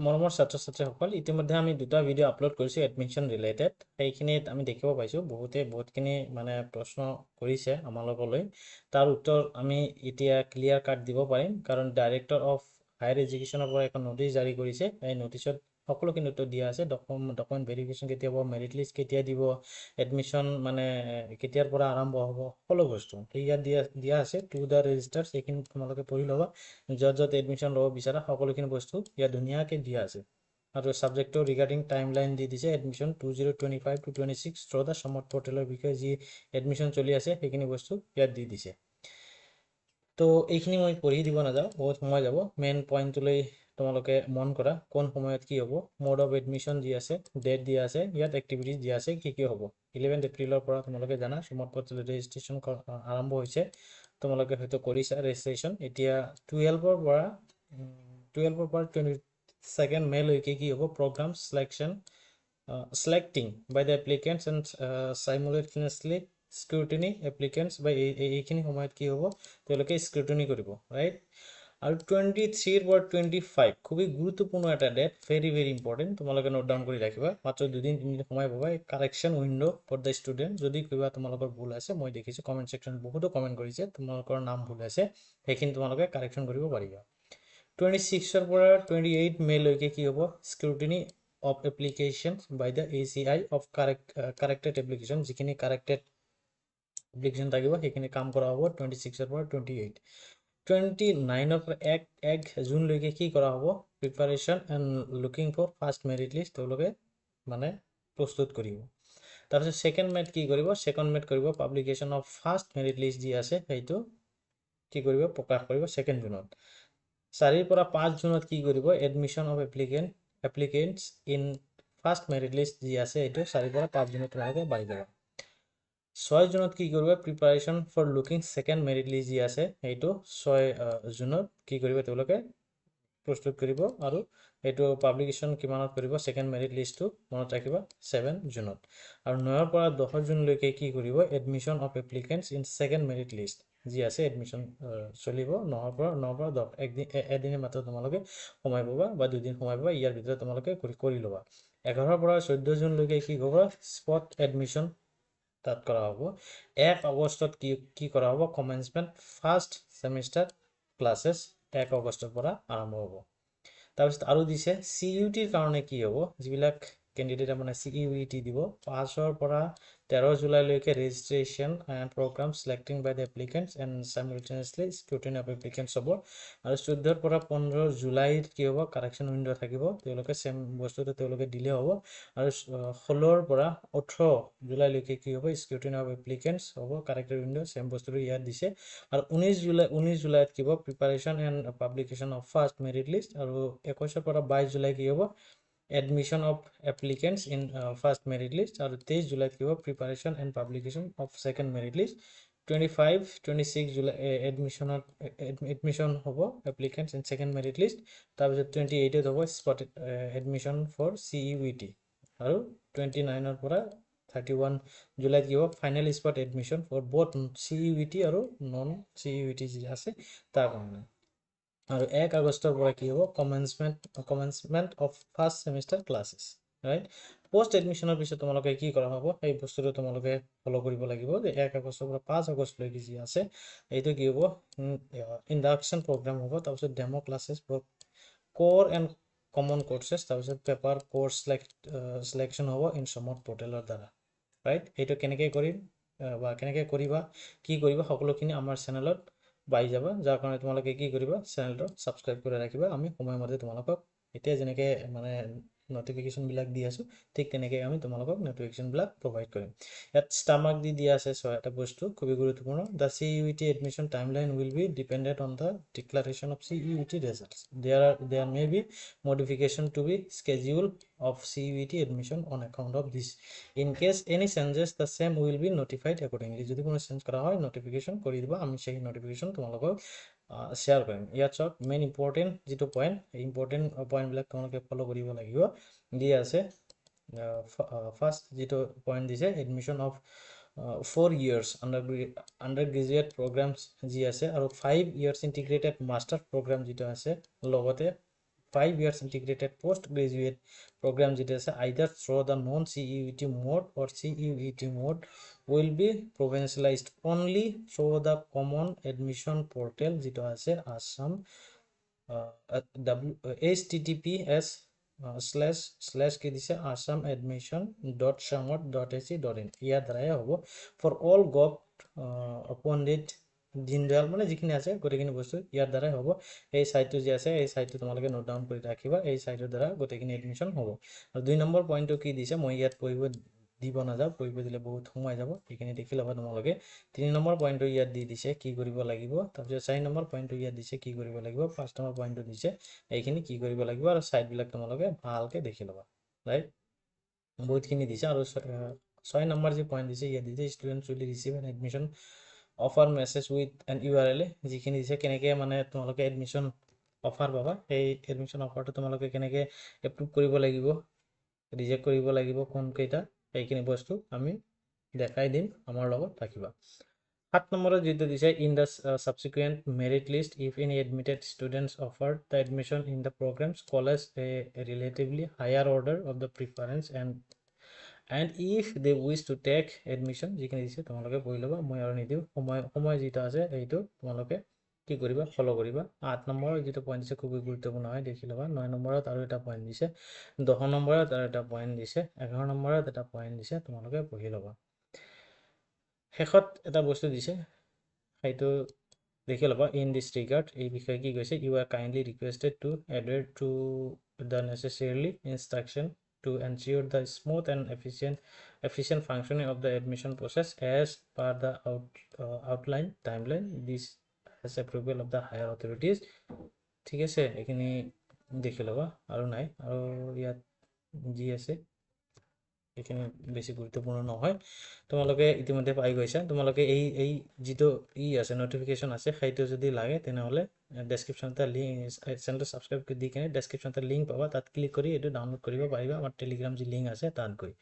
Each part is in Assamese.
মৰমৰ ছাত্ৰ-ছাত্ৰীসকল ইতিমধ্যে আমি দুটা ভিডিঅ' আপলোড কৰিছোঁ এডমিশ্যন ৰিলেটেড সেইখিনিত আমি দেখিব পাইছোঁ বহুতখিনি মানে প্ৰশ্ন কৰিছে আমালোকলৈ তাৰ উত্তৰ আমি এতিয়া ক্লিয়াৰ কাট দিব পাৰিম কাৰণ ডাইৰেক্টৰ অফ হায়াৰ এডুকেশ্যনৰ পৰা এখন নটিচ জাৰি কৰিছে এই নটিচত সকলোখিনি উত্তৰ দিয়া আছে ডকুমেণ্ট ভেৰিফিকেশ্যন কেতিয়া হ'ব মেৰিট লিষ্ট কেতিয়া দিব এডমিশ্যন মানে কেতিয়াৰ পৰা আৰম্ভ হ'ব সকলো বস্তু ইয়াত দিয়া আছে টু দ্য ৰেজিষ্টাৰ সেইখিনি তোমালোকে পঢ়ি ল'বা য'ত এডমিশ্যন ল'ব বিচাৰা সকলোখিনি বস্তু ইয়াত ধুনীয়াকৈ দিয়া আছে আৰু ছাবজেক্টটো ৰিগাৰ্ডিং টাইম লাইন দি দিছে এডমিশ্যন 2025 to 26 থ্ৰু দ্য সমৰ্থ পৰ্টেলৰ বিষয়ে যি এডমিশ্যন চলি আছে সেইখিনি বস্তু ইয়াত দি দিছে তো এইখিনি মই পঢ়ি দিব নাযাওঁ বহুত সময় যাব মেইন পইণ্টটোলৈ তোমালোকে মন কৰা কোন সময়ত কি হ'ব মোড অফ এডমিশ্যন দি আছে ডেট দিয়া আছে ইয়াত এক্টিভিটিজ দিয়া আছে কি হ'ব 11 এপ্ৰিলৰ পৰা তোমালোকে জানা সমৰ্থ পৰ্টেলৰ ৰেজিষ্ট্ৰেশ্যন আৰম্ভ হৈছে তোমালোকে হয়তো কৰিছা ৰেজিষ্ট্ৰেশ্যন এতিয়া 12ৰ পৰা 22nd মেলৈকে কি হ'ব programme সিলেকশ্যন selecting by the applicants and simultaneously scrutiny applicants by এইখিনি সময়ত কি হ'ব তেওঁলোকে স্ক্ৰুটনি কৰিব ৰাইট আৰু 23 পৰা 25 খুবই গুৰুত্বপূৰ্ণ এটা ডেট ভেৰি ইম্পৰ্টেণ্ট তোমালোকে নোট ডাউন কৰি ৰাখিবা মাত্ৰ দুদিন তিনিদিন সময় পাবা এই correction window' for the student যদি কিবা তোমালোকৰ ভুল আছে মই দেখিছোঁ কমেণ্ট ছেকশ্যনত বহুতো কমেণ্ট কৰিছে তোমালোকৰ নাম ভুল আছে সেইখিনি তোমালোকে কাৰেকশ্যন কৰিব পাৰিবা 26ৰ পৰা 28 মেলৈকে কি হ'ব স্ক্ৰুটনি of applications by the ACI of corrected application যিখিনি corrected application থাকিব সেইখিনি কাম কৰা হ'ব 26 পৰা 28 29 পৰা 1 জুনলৈকে কি কৰা হ'ব preparation and looking for first merit list তেওঁলোকে মানে প্ৰস্তুত কৰিব তাৰপিছত ছেকেণ্ড মেট কি কৰিব ছেকেণ্ড মেট কৰিব publication of first merit list যি আছে সেইটো কি কৰিব প্ৰকাশ কৰিব 2 জুনত 4 পৰা 5 জুনত কি কৰিব admission of applicants in first merit list যি আছে এইটো 4 পৰা 5 জুনত তোমালোকে পাই যাবা 6 জুনত কি কৰিব preparation for looking second merit list যি আছে এইটো 6 জুনত কি কৰিব তেওঁলোকে প্ৰস্তুত কৰিব আৰু এইটো পাব্লিকেশ্যন কিমানত কৰিব সেকেন্ড মেৰিট লিষ্টটো মনত ৰাখিবা 7 জুনত আৰু 9 পৰা 10 জুনলৈকে কি কৰিব admission of applicants in second merit list যি আছে এডমিশ্যন চলিব 9 পৰা 10 এদিনে মাত্ৰ তোমালোকে সময় পাবা বা দুদিন সময় পাবা ইয়াৰ ভিতৰত তোমালোকে কৰি ল'বা 11 পৰা 14 জুনলৈকে কি হ'ব স্পট এডমিশ্যন তাত কৰা হ'ব 1 আগষ্টত কি কৰা হ'ব কমেন্সমেন্ট ফাৰ্ষ্ট সেমিষ্টাৰ ক্লাसेছ 1 আগষ্টৰ পৰা আৰম্ভ হ'ব তাৰপিছত আৰু দিছে CUT ৰ কাৰণে কি হ'ব যিবিলাক কেণ্ডিডেট মানে CUT দিব 5 পৰা 13 জুলাইলৈকে registration and programme selecting by the applicants and simultaneously scrutiny of applicants হ'ব আৰু 14 পৰা 15 জুলাইত কি হ'ব কাৰেকশ্যন উইণ্ড' থাকিব তেওঁলোকে সেম বস্তুটো তেওঁলোকে দিলে হ'ব আৰু 16 পৰা 18 জুলাইলৈকে কি হ'ব স্ক্ৰুটিনি অফ এপ্লিকেণ্টছ হ'ব কাৰেক্টেড উইণ্ড' সেম বস্তুটো ইয়াত দিছে আৰু 19 জুলাইত কি হ'ব preparation and publication of first merit list আৰু 21 পৰা 22 জুলাই কি হ'ব admission of applicants in first merit list আৰু 23 জুলাইত কি হ'ব preparation and publication of second merit list 25-26 July admission হ'ব এপ্লিকেণ্টছ ইন সেকেন্ড মেৰিট লিষ্ট তাৰপিছত 28ত হ'ব স্পট এডমিশ্যন ফৰ CUET আৰু 29 পৰা 31 জুলাইত কি হ'ব final spot admission for both CUET আৰু নন CUET যি আছে তাৰ কাৰণে আৰু 1 আগষ্টৰ পৰা কি হ'ব commencement of first semester classes right post এডমিশ্যনৰ পিছত তোমালোকে কি কৰা হ'ব এই বস্তুটো তোমালোকে ফলো কৰিব লাগিব যে 1 আগষ্টৰ পৰা 5 আগষ্টলৈকে যি আছে এইটো কি হ'ব ইণ্ডাকশ্যন প্ৰগ্ৰাম হ'ব তাৰপিছত ডেমো ক্লাছেছ ফৰ কোৰ এণ্ড কমন কোৰ্চেছ তাৰপিছত পেপাৰ কোৰ্চ সিলেকশ্যন হ'ব ইন সমৰ্থ পৰ্টেলৰ দ্বাৰা ৰাইট এইটো কেনেকৈ কৰিম বা কেনেকৈ কৰিবা কি কৰিবা সকলোখিনি আমাৰ চেনেলত পাই যাবা যাৰ কাৰণে তোমালোকে কি কৰিবা চেনেলটো ছাবস্ক্ৰাইব কৰি ৰাখিবা আমি সময়মতে তোমালোকক এতিয়া যেনেকৈ মানে নটিফিকেশ্যনবিলাক দি আছোঁ ঠিক তেনেকৈ আমি তোমালোকক নটিফিকেশ্যনবিলাক প্ৰভাইড কৰিম ইয়াত ষ্টাৰ দি দিয়া আছে এটা বস্তু খুবেই গুৰুত্বপূৰ্ণ the CUET admission timeline will be dependent on the declaration of CUET results there may be modification to be schedule of CUET admission on account of this in case any changes the same will be notified accordingly যদি কোনো চেঞ্জ কৰা হয় নটিফিকেশ্যন কৰি দিবা আমি সেই নটিফিকেশ্যন তোমালোকক শ্বেয়াৰ কৰিম ইয়াত চাওক মেইন ইম্পৰ্টেণ্ট যিটো পইণ্ট এই ইম্পৰ্টেণ্ট পইণ্টবিলাক তোমালোকে ফ'ল' কৰিব লাগিব দিয়া আছে ফাৰ্ষ্ট যিটো পইণ্ট দিছে admission of 4 years undergraduate programs যি আছে আৰু 5 years integrated master program যিটো আছে লগতে 5 years integrated postgraduate program যেটা আছে either through the non CUET mode or CUET mode will be provincialized only through the common admission portal যেটা আছে Assam https কি দিছে assamadmission.shamot.ac.in ইয়াৰ দ্বাৰাই হ'ব for all gov appointed Deendayal মানে যিখিনি আছে গোটেইখিনি বস্তু ইয়াৰ দ্বাৰাই হ'ব এই সাইটটো যে আছে এই সাইটটো তোমালোকে নোট ডাউন কৰি ৰাখিবা এই সাইটৰ দ্বাৰা গোটেইখিনি এডমিশন হ'ব আৰু 2 নম্বৰ পইণ্টটো কি দিছে মই ইয়াত পঢ়িব দিব নাযাওঁ পঢ়িব দিলে বহুত সময় যাব এইখিনি দেখি ল'বা তোমালোকে 3 নম্বৰ পইণ্টটো ইয়াত দি দিছে কি কৰিব লাগিব তাৰপিছত 4 নম্বৰ পইণ্টটো ইয়াত দিছে কি কৰিব লাগিব 5 নম্বৰ পইণ্টটো দিছে এইখিনি কি কৰিব লাগিব আৰু সাইটবিলাক তোমালোকে ভালকে দেখি ল'বা ৰাইট বহুতখিনি দিছে আৰু 6 নম্বৰ যে পইণ্ট দিছে ইয়াত দিছে students will receive N admission offer message with an URL যিখিনি দিছে কেনেকৈ মানে তোমালোকে এডমিশন অফাৰ পাবা সেই এডমিশন অফাৰটো তোমালোকে কেনেকৈ এপ্ৰুভ কৰিব লাগিব ৰিজেক্ট কৰিব লাগিব কোনকেইটা এইখিনি বস্তু আমি দেখাই দিম আমাৰ লগত থাকিবা 7 নম্বৰত যেটো দিছে in the subsequent merit list if any admitted students offered the admission in the programmes college a relatively higher order of the preference and if they wish to take admission যিখিনি দিছে তোমালোকে পঢ়ি ল'বা মই আৰু নিদিও সময় যেটা আছে এইটো তোমালোকে কি কৰিবা ফলো কৰিবা 8 নম্বৰ যেটো পইণ্ট দিছে খুব গুৰুত্বপূৰ্ণ হয় দেখি ল'বা 9 নম্বৰত আৰু এটা পইণ্ট দিছে 10 নম্বৰত আৰু এটা পইণ্ট দিছে 11 নম্বৰত এটা পইণ্ট দিছে তোমালোকে পঢ়ি ল'বা শেষত এটা বস্তু দিছে সেইটো দেখি ল'বা ইন দিস ৰিগাৰ্ড এই বিষয়ে কি কৈছে you are kindly requested to adhere to the necessarily instruction to ensure the smooth and efficient functioning of the admission process as per the outline timeline. This has approval of the higher authorities. ঠিক আছে এখিনি দেখি ল'বা আৰু নাই আৰু ইয়াত যি আছে এখিনি বেছি গুৰুত্বপূৰ্ণ নহয় তোমালোকে ইতিমধ্যে পাই গৈছা তোমালোকে এই যেটো আছে নোটিফিকেশন আছে সেইটো যদি লাগে তেনেহলে ডেসক্ৰিপচনতে লিংক চেনেলটো সাবস্ক্ৰাইব কৰি দি কেনে ডেসক্ৰিপচনতে লিংক পাবা তাত ক্লিক কৰি এটো ডাউনলোড কৰিব পাৰিবা আমাৰ টেলিগ্ৰাম যি লিংক আছে তাত গৈ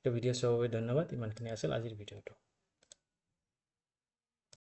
তো ভিডিও চাবৰ বাবে ধন্যবাদ ইমানখিনি আছিল আজিৰ ভিডিওটো